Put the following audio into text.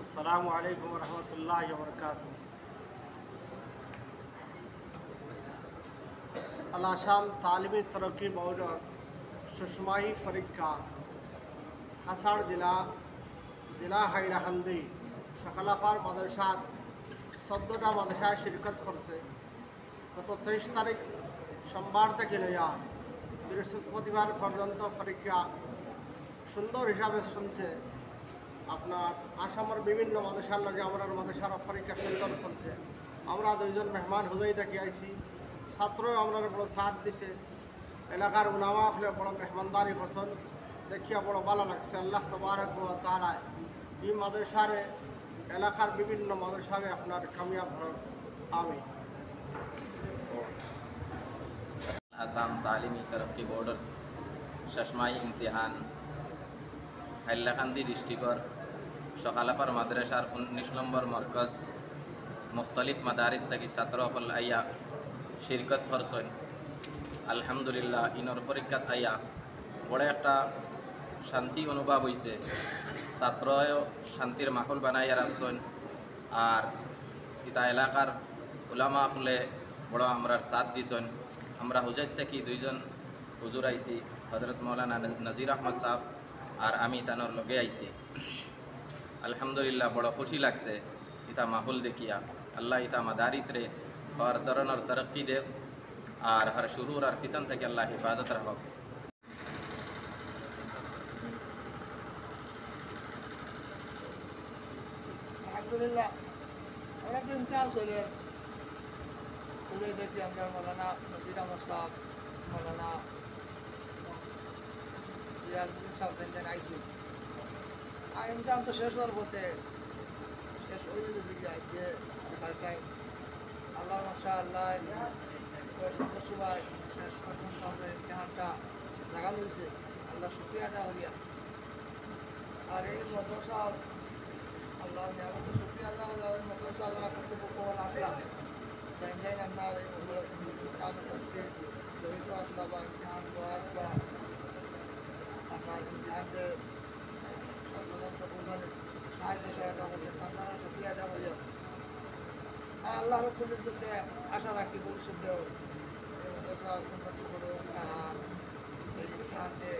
अस्सलामु अलैकुम वरहमतुल्लाहि वबरकातुहू। अल-आसाम तालीमी तरक्की बोर्ड सुषमाई फरीका खासाड़ जिला हाइलाकांदी सकालाफार मदरसात 14টা মাদ্রাসায় শিরকত করছে। গত 23 তারিখ সোমবার থেকে লইয়া বৃহস্পতিবার পর্যন্ত পরীক্ষা সুন্দর হিসাবে চলছে। আপনার আসামের বিভিন্ন মাদ্রাসার লগে আমরা মাদ্রাসার পরীক্ষা সুন্দর চলছে। আমরা দুইজন মেহমান হুজুই থেকে আইছি, ছাত্রও আমরা বড় সাথ দিছে, এলাকার উলামা হলে বড় মেহমানদারি করছেন, দেখিয়া বড় ভালো লাগছে। আল্লাহ তবারক ওয়া তাআলা এই মাদ্রাসারে এলাকার বিভিন্ন মাদ্রাসারে আপনার কামিয়াব হন, আমিন। आसाम तालीमी तरक्की बोर्डर चश्माई इम्तिहान हाइलाकांदी डिस्ट्रिक्टर सकालापार माद्रासार 19 नम्बर मरकज मुख्तलिफ मदारिस तक छात्र हल आइया शिरकत करছেন। আলহামদুলিল্লাহ ইনর পরীক্ষাত আইয়া বড় একটা শান্তি অনুভব হয়েছে। ছাত্রও শান্তির মাহল বানাইয়া রাখছেন আর ইতা এলাকার উলামা হলে বড় আমরা সাথ দিছেন। আমরা হুজাইর থেকে দুইজন হুজুর আইছি, হজরত মৌলানা নজির আহমদ সাহেব আর আমি তানোর লগে আইছি। আলহামদুলিল্লাহ বড় খুশি লাগছে ইতা মাহল দেখিয়া। আল্লাহ ইতা মাদারিস রে হর ধরনের তরক্কি দেব আর হর শুরুর আর ফিতন থেকে আল্লাহ হিফাজত রাখক। আলহামদুলিল্লাহ আমরা তো ইমতিহান চলে তুলে দেখি আমরা মৌলানা নজির আহমদ সাহেব, মৌলানা রিয়াজউদ্দিন সাহেব দেন আইসি। আর ইমতিহান তো শেষ হওয়ার পথে শেষ হয়ে গেছে যে টাইম আল্লাহ মাশাআল্লাহ সবাই শেষ পর্যন্ত আমরা ইমতিহানটা লাগানো হয়েছে। আল্লাহ শুকরিয়া আদা করিয়া আর এই মাদ্রাসা আল্লাহ নিয়ামতের শুকরিয়া আদা করিয়া ওই মাদ্রাসা যারা কর্তৃপক্ষ আসলাম যাই আপনার এই ইমতিহান করতে জড়িত আসলা বা ইমতিহান দেওয়ার বা আপনার ইমতিহানকে সাধারণত বোঝানো সাহায্য সহায়তা করছেন, তার শুকরিয়া আদা করিয়া আল্লাহ রব্বুল ইজ্জতে আশা রাখি ভবিষ্যতেও এই মাদ্রাসা উন্নতি করুক আর এই ইমতিহানকে